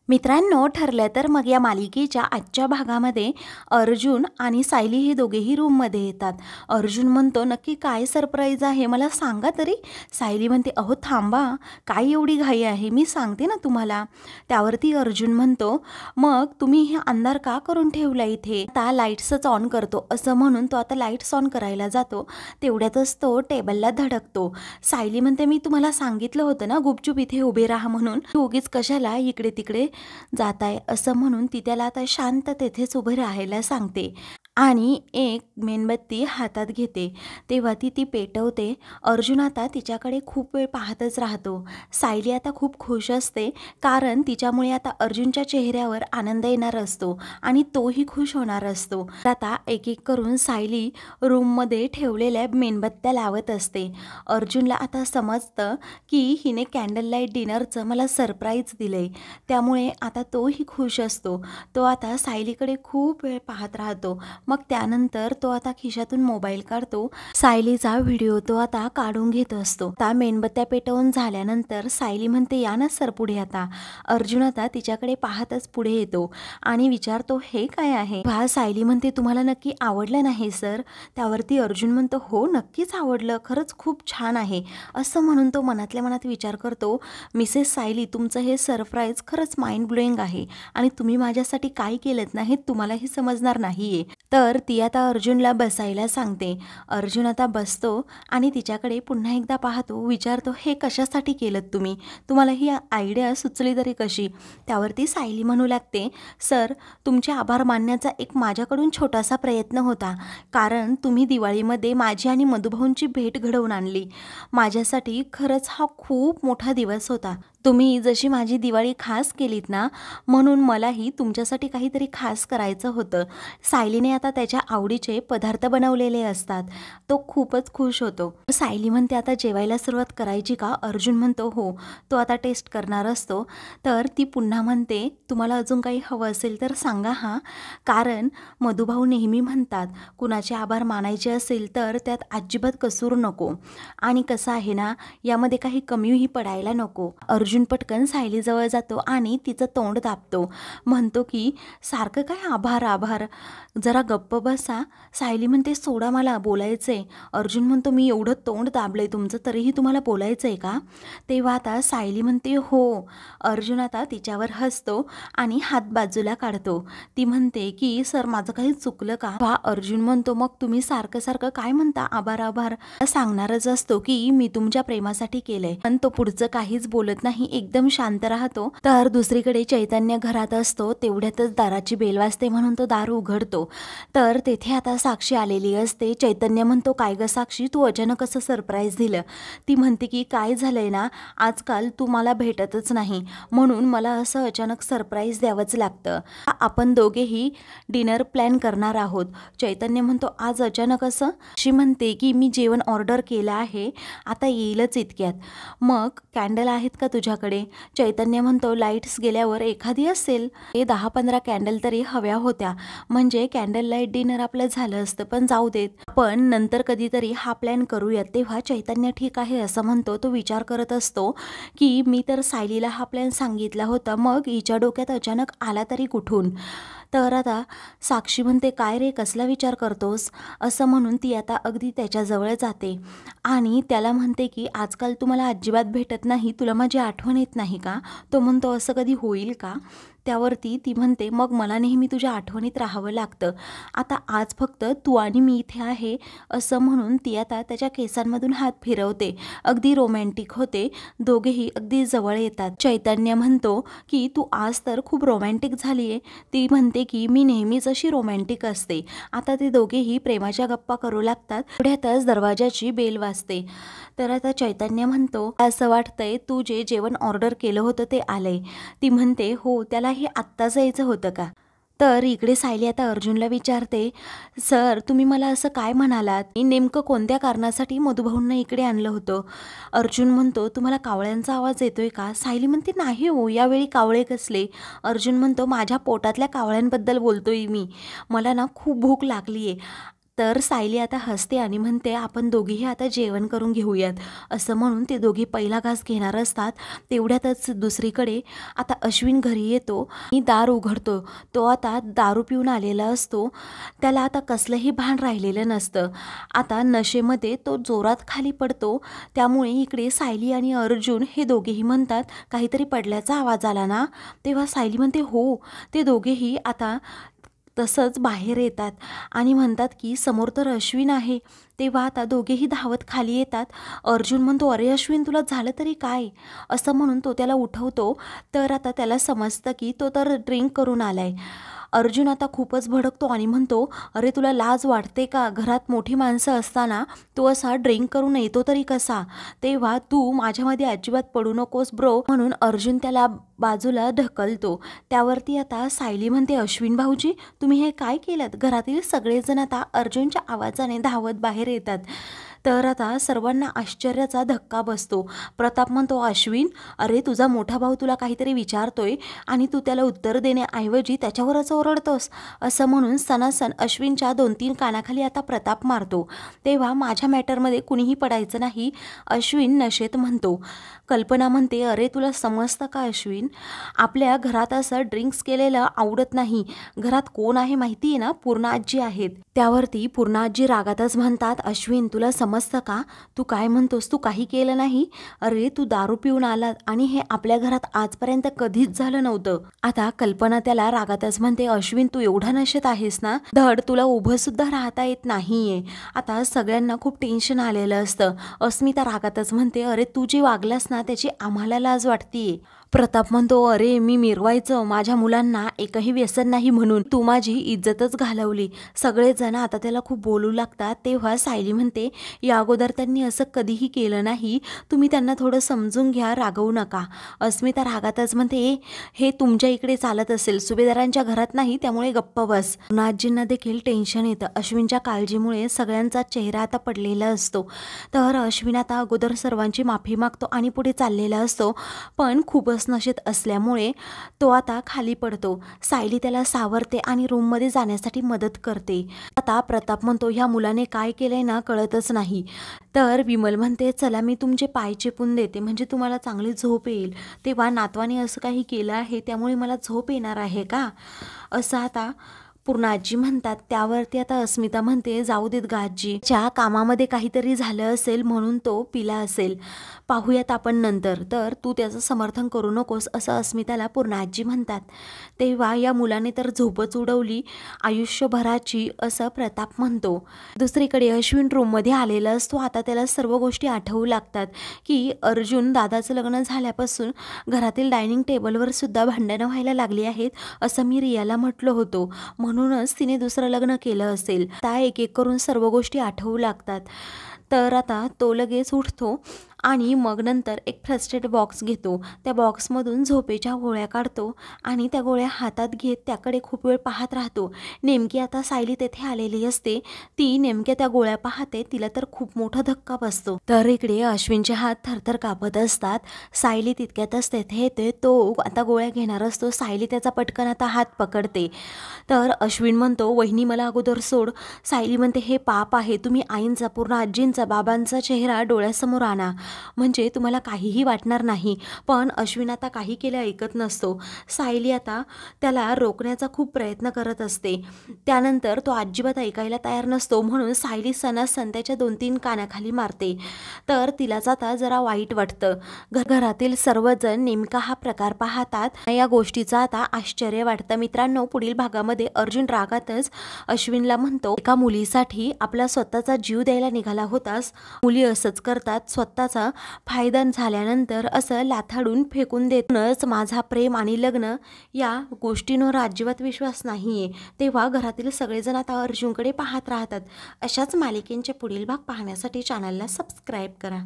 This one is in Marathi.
मित्रांनो, ठरलं तर मग या मालिकेच्या आजच्या भागामध्ये अर्जुन आणि सायली हे दोघेही रूममध्ये येतात. अर्जुन म्हणतो, नक्की काय सरप्राईज आहे मला सांगा तरी. सायली म्हणते, अहो थांबा, काय एवढी घाई आहे, मी सांगते ना तुम्हाला. त्यावरती अर्जुन म्हणतो, मग तुम्ही हे अंधार का करून ठेवला इथे, आता लाईट्सच ऑन करतो. असं म्हणून तो आता लाईट्स ऑन करायला जातो. तेवढ्यातच तो टेबलला धडकतो. सायली म्हणते, मी तुम्हाला सांगितलं होतं ना गुपचूप इथे उभे राहा म्हणून, उगीच कशाला इकडे तिकडे जाताय. असं म्हणून ती त्याला आता शांत तेथेच उभे राहायला सांगते आणि एक मेणबत्ती हातात घेते. तेव्हा ती पेटवते. अर्जुन आता तिच्याकडे खूप वेळ पाहतच राहतो. सायली आता खूप खुश असते, कारण तिच्यामुळे आता अर्जुनच्या चेहऱ्यावर आनंद येणार असतो आणि तोही खुश होणार असतो. आता एक एक करून सायली रूममध्ये ठेवलेल्या मेणबत्त्या लावत असते. अर्जुनला आता समजतं की हिने कॅन्डल लाईट डिनरचं मला सरप्राईज दिलंय, त्यामुळे आता तोही खुश असतो. तो आता सायलीकडे खूप वेळ पाहत राहतो. मग त्यानंतर तो आता खिशातून मोबाईल काढतो. सायलीचा व्हिडिओ तो आता काढून घेत असतो. आता मेणबत्त्या पेटवून झाल्यानंतर सायली म्हणते, या ना सर पुढे आता. अर्जुन आता तिच्याकडे पाहतच पुढे येतो आणि विचारतो, हे काय आहे. सायली म्हणते, तुम्हाला नक्की आवडलं नाही सर. त्यावरती अर्जुन म्हणतो, हो नक्कीच आवडलं, खरंच खूप छान आहे. असं म्हणून तो मनातल्या मनात विचार करतो, मिसेस सायली, तुमचं हे सरप्राईज खरंच माइंड ब्लोईंग आहे आणि तुम्ही माझ्यासाठी काय केलं ना हे तुम्हालाही समजणार नाहीये. तर ती आता अर्जुनला बसायला सांगते. अर्जुन आता बसतो आणि तिच्याकडे पुन्हा एकदा पाहतो. विचारतो, हे कशासाठी केलं तुम्ही, तुम्हाला ही आयडिया सुचली तरी कशी. त्यावरती सायली म्हणू लागते, सर तुमचे आभार मानण्याचा एक माझ्याकडून छोटासा प्रयत्न होता, कारण तुम्ही दिवाळीमध्ये माझी आणि मधुभाऊंची भेट घडवून आणली. माझ्यासाठी खरंच हा खूप मोठा दिवस होता. तुम्ही जशी माझी दिवाळी खास केलीत ना, म्हणून मलाही तुमच्यासाठी काहीतरी खास करायचं होतं. सायलीने आता त्याच्या आवडीचे पदार्थ बनवलेले असतात. तो खूपच खुश होतो. सायली म्हणते, आता जेवायला सुरुवात करायची का. अर्जुन म्हणतो, हो. तो आता टेस्ट करणार असतो. तर ती पुन्हा म्हणते, तुम्हाला अजून काही हवं असेल तर सांगा हां, कारण मधुभाऊ नेहमी म्हणतात, कुणाचे आभार मानायचे असेल तर त्यात अजिबात कसूर नको आणि कसं आहे ना, यामध्ये काही कमीही पडायला नको. अर्जुन पटकन सायलीजवळ जातो आणि तिचं तोंड दाबतो. म्हणतो की सारखं काय आभार आभार, जरा गप्प बसा. सायली म्हणते, सोडा, मला बोलायचंय. अर्जुन म्हणतो, मी एवढं तोंड दाबलंय तुमचं तरीही तुम्हाला बोलायचंय का. तेव्हा आता सायली म्हणते, हो. अर्जुन आता तिच्यावर हसतो आणि हात बाजूला काढतो. ती म्हणते की सर माझं काही चुकलं का. अर्जुन म्हणतो, मग तुम्ही सारखं सारखं काय म्हणता आभार आभार. सांगणारच असतो की मी तुमच्या प्रेमासाठी केलंय, पण तो पुढचं काहीच बोलत नाही, एकदम शांत राहतो. तर दुसरीकडे चैतन्य घरात असतो. तेवढ्यातच दाराची बेल वाजते म्हणून तो दार उघडतो. तर तेथे आता साक्षी आलेली असते. चैतन्य म्हणतो, काय ग साक्षी, तू अचानक असं सरप्राईज दिलं. ती म्हणते की काय झालंय ना, आजकाल तू मला भेटतच नाही, म्हणून मला असं अचानक सरप्राईज द्यावंच लागतं. आपण दोघेही डिनर प्लॅन करणार आहोत. चैतन्य म्हणतो, आज अचानक असं. साक्षी म्हणते की मी जेवण ऑर्डर केलं आहे, आता येईलच इतक्यात. मग कॅन्डल आहेत का तुझ्याकडे. चैतन्य म्हणतो, लाईट्स गेल्यावर एखादी असेल. 10-15 कॅन्डल तरी हव्या होत्या, म्हणजे कॅन्डल लाईट डिनर आपलं झालं असतं. पण जाऊ देत, आपण नंतर कधीतरी हा प्लॅन करूयात. तेव्हा चैतन्य ठीक आहे असं म्हणतो. तो विचार करत असतो की मी तर सायलीला हा प्लॅन सांगितला होता, मग हिच्या डोक्यात अचानक आला तरी कुठून. तर आता साक्षी म्हणते, काय रे, कसला विचार करतोस. असं म्हणून ती आता अगदी त्याच्याजवळ जाते आणि त्याला म्हणते की आजकाल तू मला अजिबात भेटत नाही, तुला माझी आठवण येत नाही का. तो म्हणतो, असं कधी होईल का. त्यावरती ती म्हणते, मग मला नेहमी तुझ्या आठवणीत राहावं लागतं, आता आज फक्त तू आणि मी इथे आहे. असं म्हणून ती आता त्याच्या केसांमधून हात फिरवते. अगदी रोमॅन्टिक होते. दोघेही अगदी जवळ येतात. चैतन्य म्हणतो की तू आज तर खूप रोमॅन्टिक झाली आहे. ती म्हणते की मी नेहमीच अशी रोमॅन्टिक असते. आता ते दोघेही प्रेमाच्या गप्पा करू लागतात. पुढ्यातच दरवाजाची बेल वाजते. तर आता चैतन्य म्हणतो, असं वाटतंय तू जे जेवण ऑर्डर केलं होतं ते आलंय. ती म्हणते, हो, त्यालाही आत्ताच यायचं होतं का. तर इकडे सायली आता अर्जुनला विचारते, सर तुम्ही मला असं काय म्हणालात, मी नेमकं कोणत्या कारणासाठी मधुभाऊंना इकडे आणलं होतं. अर्जुन म्हणतो, तुम्हाला कावळ्यांचा आवाज येतोय का. सायली म्हणते, नाही हो, यावेळी कावळे कसले. अर्जुन म्हणतो, माझ्या पोटातल्या कावळ्यांबद्दल बोलतोय मी, मला ना खूप भूक लागली आहे. तर सायली आता हसते आणि म्हणते आपण दोघीही आता जेवण करून घेऊयात असं म्हणून ते दोघी पहिला घास घेणार असतात. तेवढ्यातच दुसरीकडे आता अश्विन घरी येतो आणि दार उघडतो. तो आता दारू पिऊन आलेला असतो. त्याला आता कसलंही भान राहिलेलं नसतं. आता नशेमध्ये तो जोरात खाली पडतो. त्यामुळे इकडे सायली आणि अर्जुन हे दोघेही म्हणतात काहीतरी पडल्याचा आवाज आला ना. तेव्हा सायली म्हणते हो. ते दोघेही आता तसंच बाहेर येतात आणि म्हणतात की समोर तर अश्विन आहे. तेव्हा आता दोघेही धावत खाली येतात. अर्जुन म्हणतो अरे अश्विन तुला झालं तरी काय असं म्हणून तो त्याला उठवतो. तर आता त्याला समजतं की तो तर ड्रिंक करून आलाय. अर्जुन आता खूपच भडकतो आणि म्हणतो अरे तुला लाज वाटते का? घरात मोठी माणसं असताना तू असा ड्रिंक करून येतो तरी कसा? तेव्हा तू माझ्यामध्ये अजिबात पडू नकोस ब्रो म्हणून अर्जुन त्याला बाजूला ढकलतो. त्यावरती आता सायली म्हणते अश्विन भाऊजी तुम्ही हे काय केलं? घरातील सगळेजण आता अर्जुनच्या आवाजाने धावत बाहेर येतात. तर आता सर्वांना आश्चर्याचा धक्का बसतो. प्रताप म्हणतो अश्विन अरे तुझा मोठा भाऊ तुला काहीतरी विचारतोय आणि तू त्याला उत्तर देण्याऐवजी त्याच्यावरच ओरडतोस असं म्हणून सणासण अश्विनच्या 2-3 कानाखाली आता प्रताप मारतो. तेव्हा माझ्या मॅटरमध्ये कुणीही पडायचं नाही अश्विन नशेत म्हणतो. कल्पना म्हणते अरे तुला समजतं का अश्विन? आपल्या घरात असं ड्रिंक्स केलेलं आवडत नाही. घरात कोण आहे माहिती आहे ना? पूर्णा आजी आहेत. त्यावरती पूर्णा आजी रागातच म्हणतात अश्विन तुला समजतं का? तू काय म्हणतोस? तू काही केलं नाही. अरे तू दारू पिऊन आलात आणि हे आपल्या घरात आजपर्यंत कधीच झालं नव्हतं. आता कल्पना त्याला रागातच म्हणते अश्विन तू एवढा नशेत आहेस ना धड तुला उभं सुद्धा राहता येत नाहीये. आता सगळ्यांना खूप टेन्शन आलेलं असतं. अस्मिता रागातच म्हणते अरे तू जे वागलास ना त्याची आम्हाला लाज वाटतीये. प्रताप म्हणतो अरे मी मिरवायचं माझ्या मुलांना एकही व्यसन नाही म्हणून तू माझी इज्जतच घालवली. सगळेजण आता त्याला खूप बोलू लागतात. तेव्हा सायली म्हणते या अगोदर त्यांनी असं कधीही केलं नाही. तुम्ही त्यांना थोडं समजून घ्या रागवू नका. अस्मिता रागातच म्हणते हे तुमच्या इकडे चालत असेल सुभेदारांच्या घरात नाही त्यामुळे गप्प बस. नाजींना देखील टेन्शन येतं. अश्विनच्या काळजीमुळे सगळ्यांचा चेहरा आता पडलेला असतो. तर अश्विन आता अगोदर सर्वांची माफी मागतो आणि पुढे चाललेला असतो. पण खूपच नशेत असल्यामुळे तो आता खाली पडतो. सायली त्याला सावरते आणि रूममध्ये जाण्यासाठी मदत करते. आता प्रताप म्हणतो ह्या मुलाने काय केलंय ना कळतच नाही. तर विमल म्हणते चला मी तुमचे पाय चेपून देते म्हणजे तुम्हाला चांगली झोप येईल. तेव्हा नातवाने असं काही केलं आहे त्यामुळे मला झोप येणार आहे का असं आता पूर्णा आजी म्हणतात. त्यावरती आता अस्मिता म्हणते जाऊ देत गा आजी च्या कामामध्ये काहीतरी झालं असेल म्हणून तो पिला असेल. पाहूयात आपण नंतर. तर तू त्याचं समर्थन करू नकोस असं अस्मिताला पूर्णा आजी म्हणतात. तेव्हा या मुलाने तर झोपच उडवली आयुष्यभराची असं प्रताप म्हणतो. दुसरीकडे अश्विन रूममध्ये आलेला असतो. आता त्याला सर्व गोष्टी आठवू लागतात की अर्जुन दादाचं लग्न झाल्यापासून घरातील डायनिंग टेबलवर सुद्धा भांडणं व्हायला लागली आहेत असं मी रियाला म्हटलं होतं म्हणूनच तिने दुसरं लग्न केलं असेल. त्या एक एक करून सर्व गोष्टी आठवू लागतात. तर आता तो लगेच उठतो आणि मग नंतर एक फर्स्ट बॉक्स घेतो. त्या बॉक्समधून झोपेच्या गोळ्या काढतो आणि त्या गोळ्या हातात घेत त्याकडे खूप वेळ पाहत राहतो. नेमकी आता सायली तेथे आलेली असते. ती नेमक्या त्या गोळ्या पाहते. तिला तर खूप मोठा धक्का बसतो. तर इकडे अश्विनचे हात थरथर कापत असतात. सायली तितक्यातच तेथे येते. तो आता गोळ्या घेणार असतो. सायली त्याचा पटकन आता हात पकडते. तर अश्विन म्हणतो वहिनी मला अगोदर सोड. सायली म्हणते हे पाप आहे. तुम्ही आईंचा पूर्ण आजींचा बाबांचा चेहरा डोळ्यासमोर आणा म्हणजे तुम्हाला काहीही वाटणार नाही. पण अश्विन आता काही केलं ऐकत नसतो. सायली आता त्याला रोखण्याचा खूप प्रयत्न करत असते. त्यानंतर तो अजिबात ऐकायला तयार नसतो म्हणून सायली सणासण त्याच्या 2-3 कानाखाली मारते. तर तिलाच आता जरा वाईट वाटतं. घरातील सर्वजण नेमका हा प्रकार पाहतात. या गोष्टीचा आता आश्चर्य वाटतं. मित्रांनो पुढील भागामध्ये अर्जुन रागातच अश्विनला म्हणतो एका मुलीसाठी आपला स्वतःचा जीव द्यायला निघाला होतास. मुली असंच करतात. स्वतःचा फायदा झाल्यानंतर असं लाथाडून फेकून देतूनच माझा प्रेम आणि लग्न या गोष्टींवर अजिबात विश्वास नाहीये. तेव्हा घरातील सगळेजण आता अर्जुनकडे पाहत राहतात. अशाच मालिकेंचे पुढील भाग पाहण्यासाठी चॅनलला सबस्क्राईब करा.